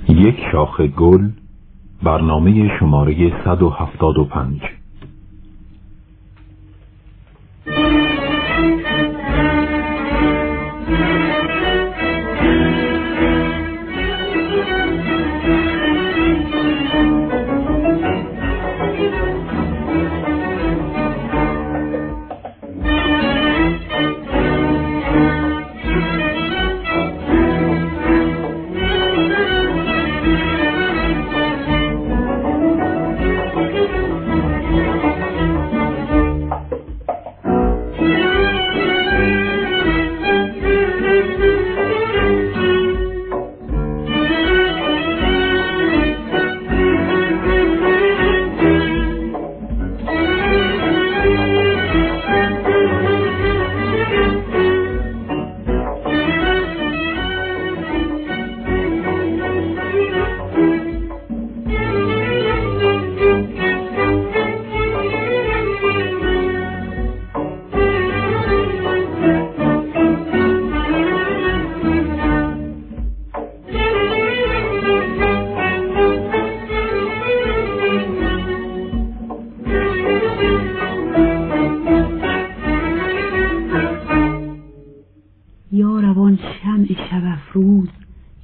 یک شاخه گل، برنامه شماره 175.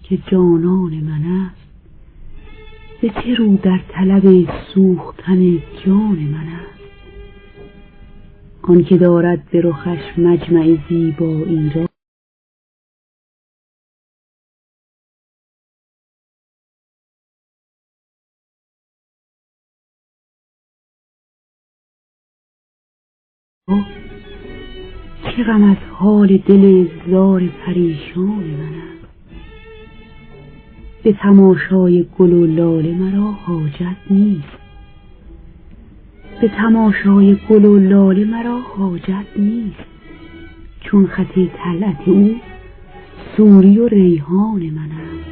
که جانان من است، به چه رو در طلب سوختن جان من است. آن که دارد به رخش مجمع زیبایی را، چه غم از حال دل زار پریشان من است. به تماشای گل و لاله مرا حاجت نیست، به تماشای گل و لاله مرا حاجت نیست، چون خط طلعت او سوری و ریحان من است.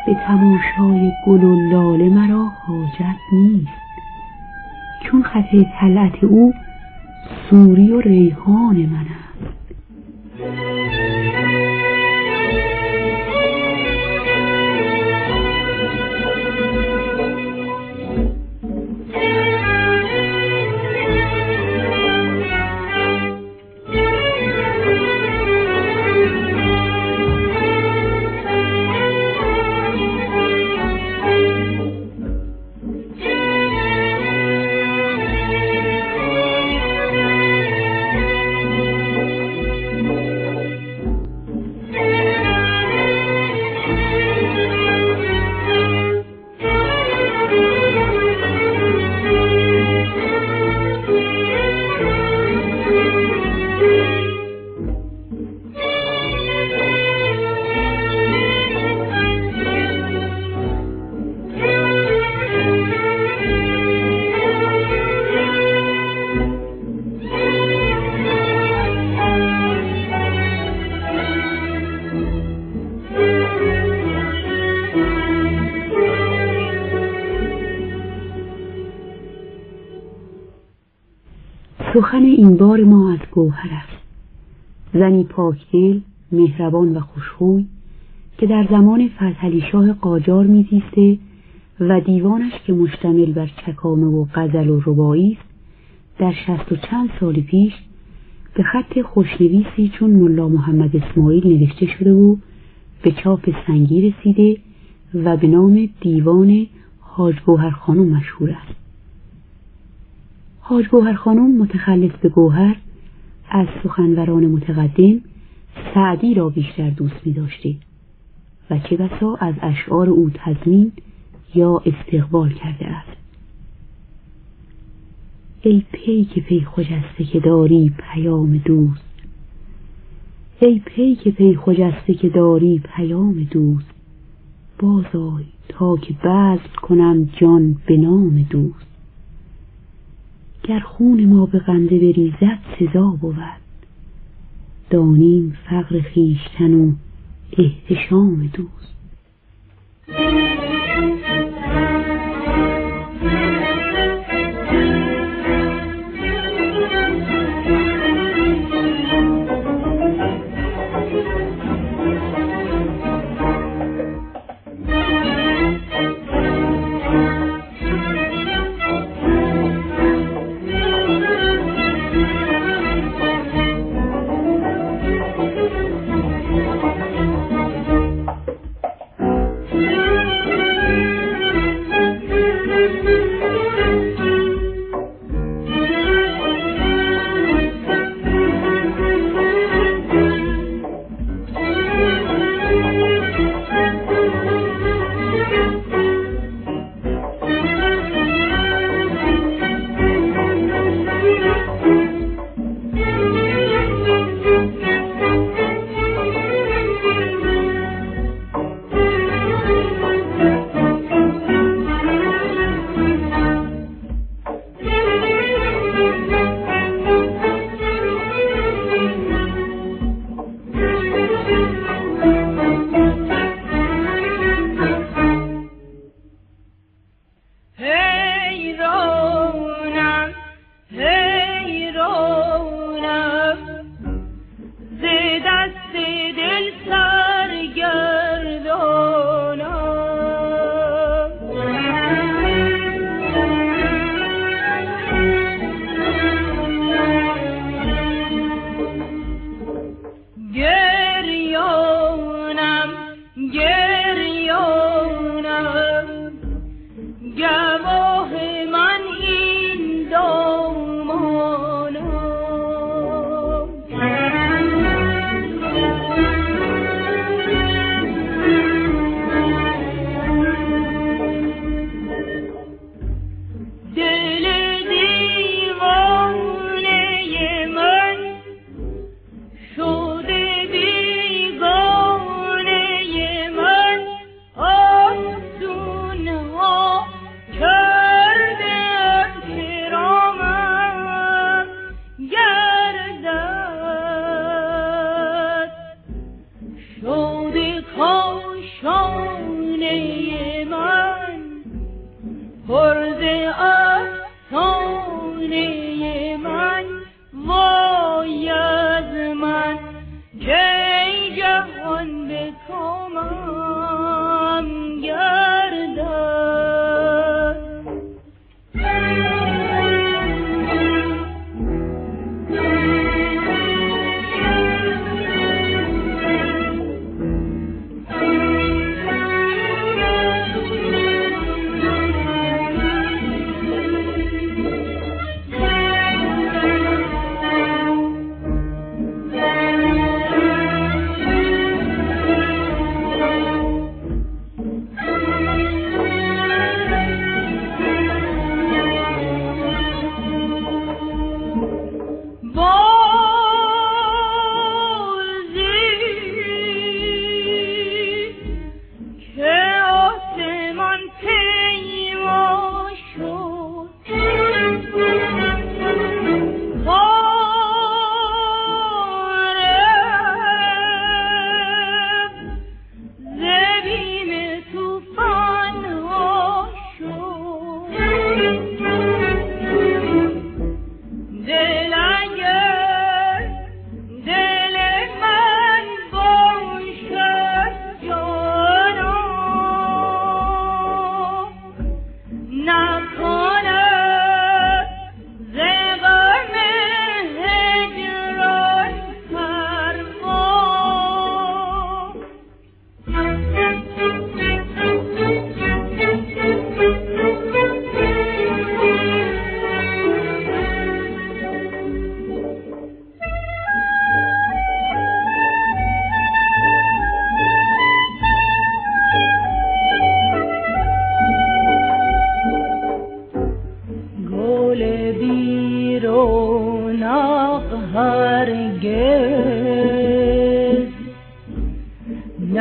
به تماشای گل و لاله مرا حاجت نیست، چون خط طلعت او سوری و ریحان من است. سخن این بار ما از گوهر است، زنی پاکدل، مهربان و خوشخوی که در زمان فتحعلی شاه قاجار میزیسته و دیوانش که مشتمل بر چکامه و غزل و رباعی است، در 60 و چند سال پیش به خط خوشنویسی چون ملا محمد اسماعیل نوشته شده و به چاپ سنگی رسیده و به نام دیوان حاج گوهر خانم مشهور است. حاج گوهر خانم متخلف به گوهر از سخنوران متقدم سعدی را بیشتر دوست می داشته و چه بسا از اشعار او تضمین یا استقبال کرده است. ای پی که پی خوش است که داری پیام دوست، ای پیک پی خجسته که داری پیام دوست، بازآی تا که بذل کنم جان به نام دوست. گر خون ما به غمزه بریزد سزا بود، دانیم فقر خویشتن و احتشام دوست. شده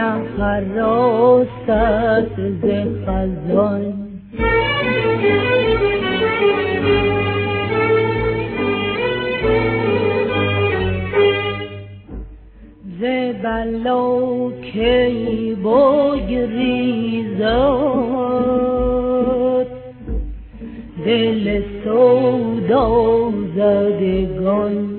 نخراست ز خزان ز بلا کی بگریزد دل سودا زدگان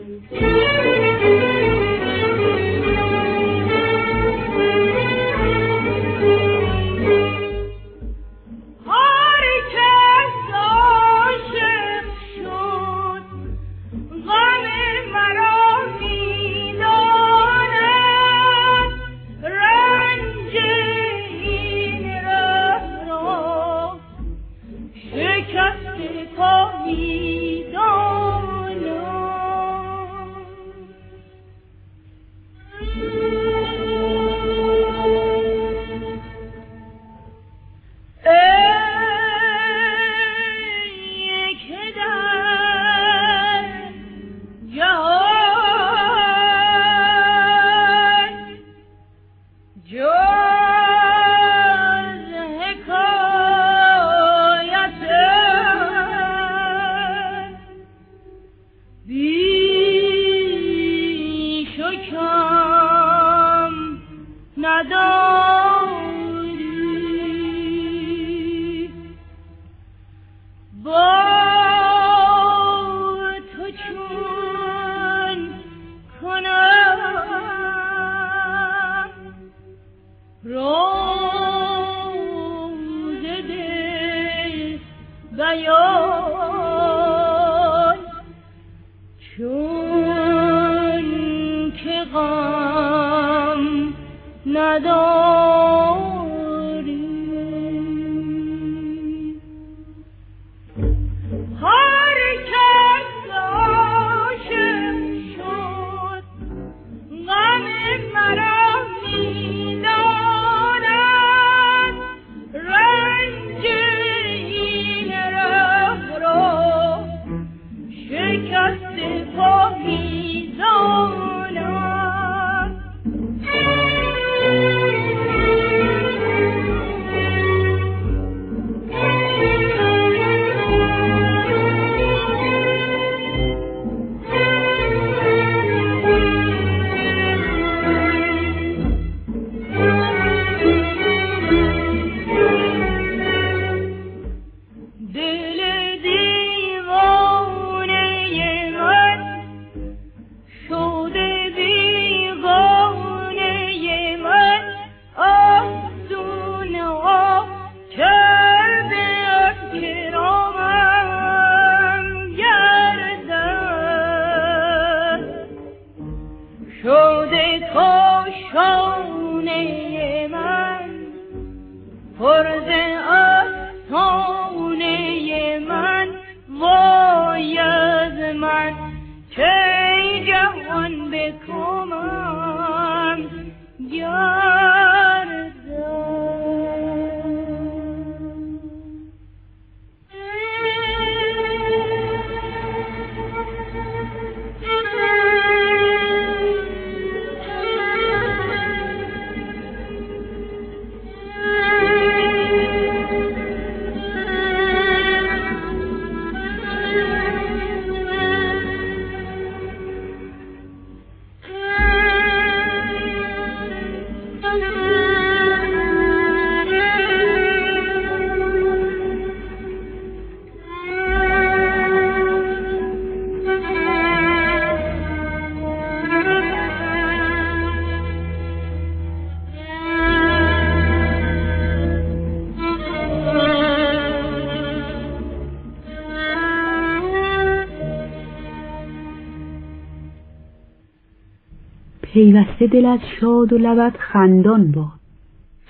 پیوسته دلت شاد و لبت خندان باد.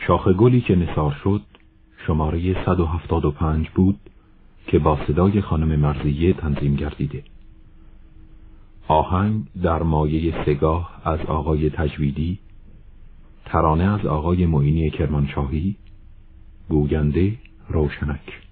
شاخ گلی که نثار شد شماره 175 بود که با صدای خانم مرضیه تنظیم گردیده. آهنگ در مایه سگاه از آقای تجویدی، ترانه از آقای معینی کرمانشاهی، گوینده روشنک.